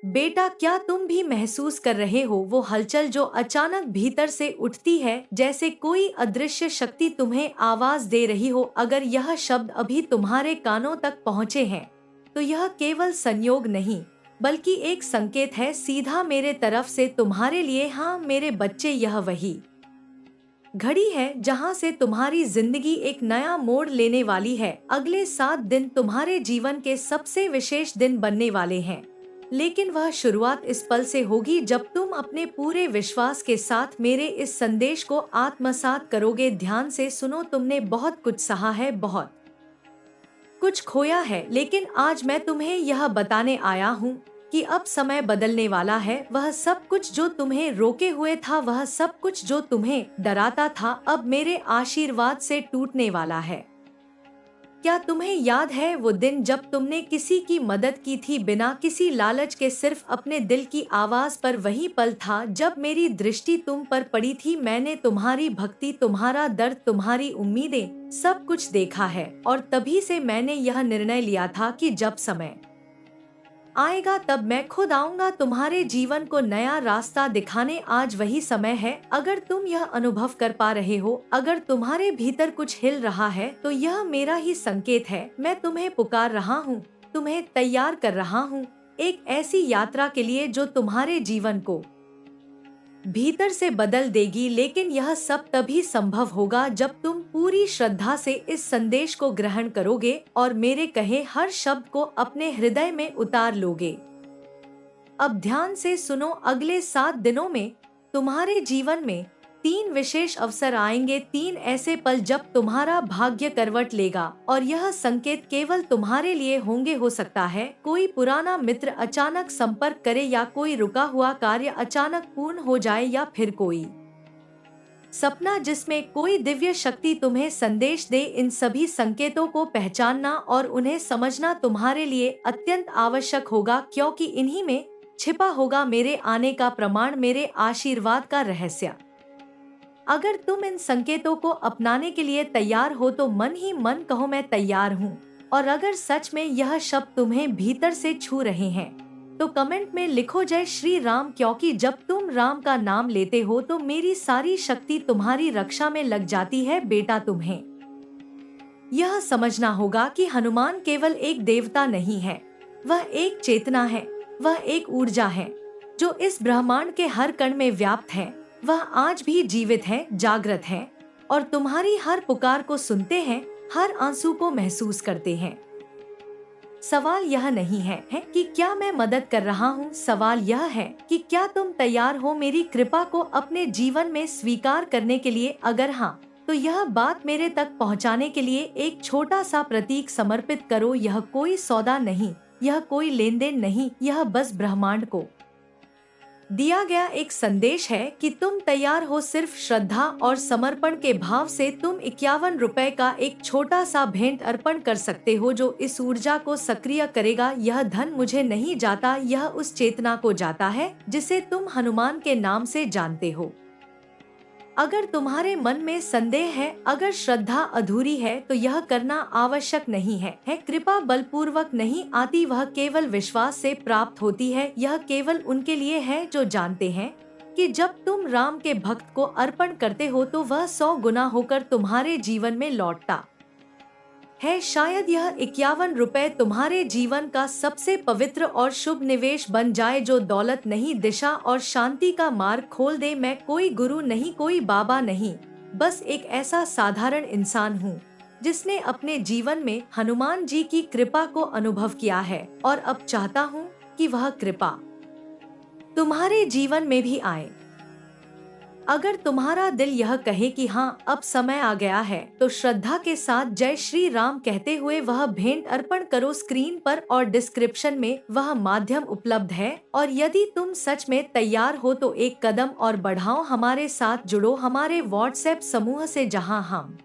बेटा, क्या तुम भी महसूस कर रहे हो वो हलचल जो अचानक भीतर से उठती है, जैसे कोई अदृश्य शक्ति तुम्हें आवाज दे रही हो? अगर यह शब्द अभी तुम्हारे कानों तक पहुँचे हैं, तो यह केवल संयोग नहीं, बल्कि एक संकेत है सीधा मेरे तरफ से तुम्हारे लिए। हाँ मेरे बच्चे, यह वही घड़ी है जहां से तुम्हारी जिंदगी एक नया मोड़ लेने वाली है। अगले 7 दिन तुम्हारे जीवन के सबसे विशेष दिन बनने वाले हैं, लेकिन वह शुरुआत इस पल से होगी जब तुम अपने पूरे विश्वास के साथ मेरे इस संदेश को आत्मसात करोगे। ध्यान से सुनो, तुमने बहुत कुछ सहा है, बहुत कुछ खोया है, लेकिन आज मैं तुम्हें यह बताने आया हूँ कि अब समय बदलने वाला है। वह सब कुछ जो तुम्हें रोके हुए था, वह सब कुछ जो तुम्हें डराता था, अब मेरे आशीर्वाद से टूटने वाला है। क्या तुम्हें याद है वो दिन जब तुमने किसी की मदद की थी बिना किसी लालच के, सिर्फ अपने दिल की आवाज पर? वही पल था जब मेरी दृष्टि तुम पर पड़ी थी। मैंने तुम्हारी भक्ति, तुम्हारा दर्द, तुम्हारी उम्मीदें, सब कुछ देखा है, और तभी से मैंने यह निर्णय लिया था कि जब समय आएगा तब मैं खुद आऊंगा तुम्हारे जीवन को नया रास्ता दिखाने। आज वही समय है। अगर तुम यह अनुभव कर पा रहे हो, अगर तुम्हारे भीतर कुछ हिल रहा है, तो यह मेरा ही संकेत है। मैं तुम्हें पुकार रहा हूँ, तुम्हें तैयार कर रहा हूँ एक ऐसी यात्रा के लिए जो तुम्हारे जीवन को भीतर से बदल देगी। लेकिन यह सब तभी संभव होगा जब तुम पूरी श्रद्धा से इस संदेश को ग्रहण करोगे और मेरे कहे हर शब्द को अपने हृदय में उतार लोगे। अब ध्यान से सुनो, अगले 7 दिनों में तुम्हारे जीवन में 3 विशेष अवसर आएंगे, 3 ऐसे पल जब तुम्हारा भाग्य करवट लेगा, और यह संकेत केवल तुम्हारे लिए होंगे। हो सकता है कोई पुराना मित्र अचानक संपर्क करे, या कोई रुका हुआ कार्य अचानक पूर्ण हो जाए, या फिर कोई सपना जिसमें कोई दिव्य शक्ति तुम्हें संदेश दे। इन सभी संकेतों को पहचानना और उन्हें समझना तुम्हारे लिए अत्यंत आवश्यक होगा, क्योंकि इन्हीं में छिपा होगा मेरे आने का प्रमाण, मेरे आशीर्वाद का रहस्य। अगर तुम इन संकेतों को अपनाने के लिए तैयार हो तो मन ही मन कहो, मैं तैयार हूँ। और अगर सच में यह शब्द तुम्हें भीतर से छू रहे हैं, तो कमेंट में लिखो जय श्री राम, क्योंकि जब तुम राम का नाम लेते हो तो मेरी सारी शक्ति तुम्हारी रक्षा में लग जाती है। बेटा, तुम्हें यह समझना होगा कि हनुमान केवल एक देवता नहीं है, वह एक चेतना है, वह एक ऊर्जा है जो इस ब्रह्मांड के हर कण में व्याप्त है। वह आज भी जीवित है, जागृत है, और तुम्हारी हर पुकार को सुनते हैं, हर आंसू को महसूस करते हैं। सवाल यह नहीं है कि क्या मैं मदद कर रहा हूँ, सवाल यह है कि क्या तुम तैयार हो मेरी कृपा को अपने जीवन में स्वीकार करने के लिए? अगर हाँ, तो यह बात मेरे तक पहुँचाने के लिए एक छोटा सा प्रतीक समर्पित करो। यह कोई सौदा नहीं, यह कोई लेन देन नहीं, यह बस ब्रह्मांड को दिया गया एक संदेश है कि तुम तैयार हो। सिर्फ श्रद्धा और समर्पण के भाव से तुम 51 रुपए का एक छोटा सा भेंट अर्पण कर सकते हो, जो इस ऊर्जा को सक्रिय करेगा। यह धन मुझे नहीं जाता, यह उस चेतना को जाता है जिसे तुम हनुमान के नाम से जानते हो। अगर तुम्हारे मन में संदेह है, अगर श्रद्धा अधूरी है, तो यह करना आवश्यक नहीं है। कृपा बलपूर्वक नहीं आती, वह केवल विश्वास से प्राप्त होती है। यह केवल उनके लिए है जो जानते हैं कि जब तुम राम के भक्त को अर्पण करते हो तो वह 100 गुना होकर तुम्हारे जीवन में लौटता है। शायद यह 51 रुपए तुम्हारे जीवन का सबसे पवित्र और शुभ निवेश बन जाए, जो दौलत नहीं, दिशा और शांति का मार्ग खोल दे। मैं कोई गुरु नहीं, कोई बाबा नहीं, बस एक ऐसा साधारण इंसान हूँ जिसने अपने जीवन में हनुमान जी की कृपा को अनुभव किया है, और अब चाहता हूँ कि वह कृपा तुम्हारे जीवन में भी आए। अगर तुम्हारा दिल यह कहे कि हाँ, अब समय आ गया है, तो श्रद्धा के साथ जय श्री राम कहते हुए वह भेंट अर्पण करो। स्क्रीन पर और डिस्क्रिप्शन में वह माध्यम उपलब्ध है, और यदि तुम सच में तैयार हो तो एक कदम और बढ़ाओ, हमारे साथ जुड़ो हमारे व्हाट्सएप समूह से, जहां हम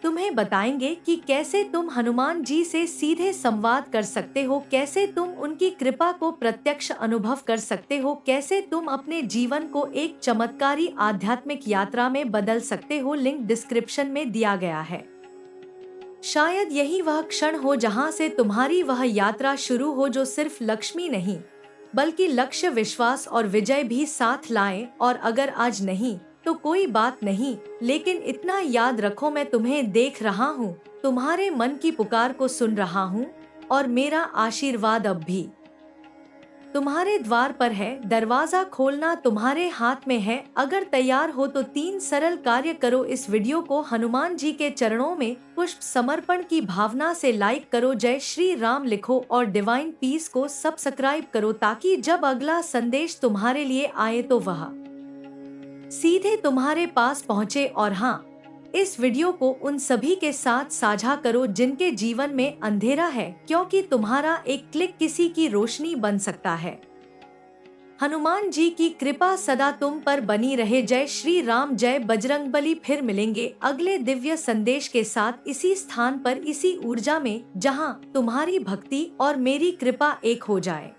तुम्हें बताएंगे कि कैसे तुम हनुमान जी से सीधे संवाद कर सकते हो, कैसे तुम उनकी कृपा को प्रत्यक्ष अनुभव कर सकते हो, कैसे तुम अपने जीवन को एक चमत्कारी आध्यात्मिक यात्रा में बदल सकते हो। लिंक डिस्क्रिप्शन में दिया गया है। शायद यही वह क्षण हो जहां से तुम्हारी वह यात्रा शुरू हो, जो सिर्फ लक्ष्मी नहीं, बल्कि लक्ष्य, विश्वास और विजय भी साथ लाएं। और अगर आज नहीं तो कोई बात नहीं, लेकिन इतना याद रखो, मैं तुम्हें देख रहा हूँ, तुम्हारे मन की पुकार को सुन रहा हूँ, और मेरा आशीर्वाद अब भी तुम्हारे द्वार पर है। दरवाजा खोलना तुम्हारे हाथ में है। अगर तैयार हो तो 3 सरल कार्य करो। इस वीडियो को हनुमान जी के चरणों में पुष्प समर्पण की भावना से लाइक करो, जय श्री राम लिखो और डिवाइन पीस को सब्सक्राइब करो, ताकि जब अगला संदेश तुम्हारे लिए आए तो वह सीधे तुम्हारे पास पहुँचे। और हाँ, इस वीडियो को उन सभी के साथ साझा करो जिनके जीवन में अंधेरा है, क्योंकि तुम्हारा एक क्लिक किसी की रोशनी बन सकता है। हनुमान जी की कृपा सदा तुम पर बनी रहे। जय श्री राम, जय बजरंगबली। फिर मिलेंगे अगले दिव्य संदेश के साथ, इसी स्थान पर, इसी ऊर्जा में, जहां तुम्हारी भक्ति और मेरी कृपा एक हो जाए।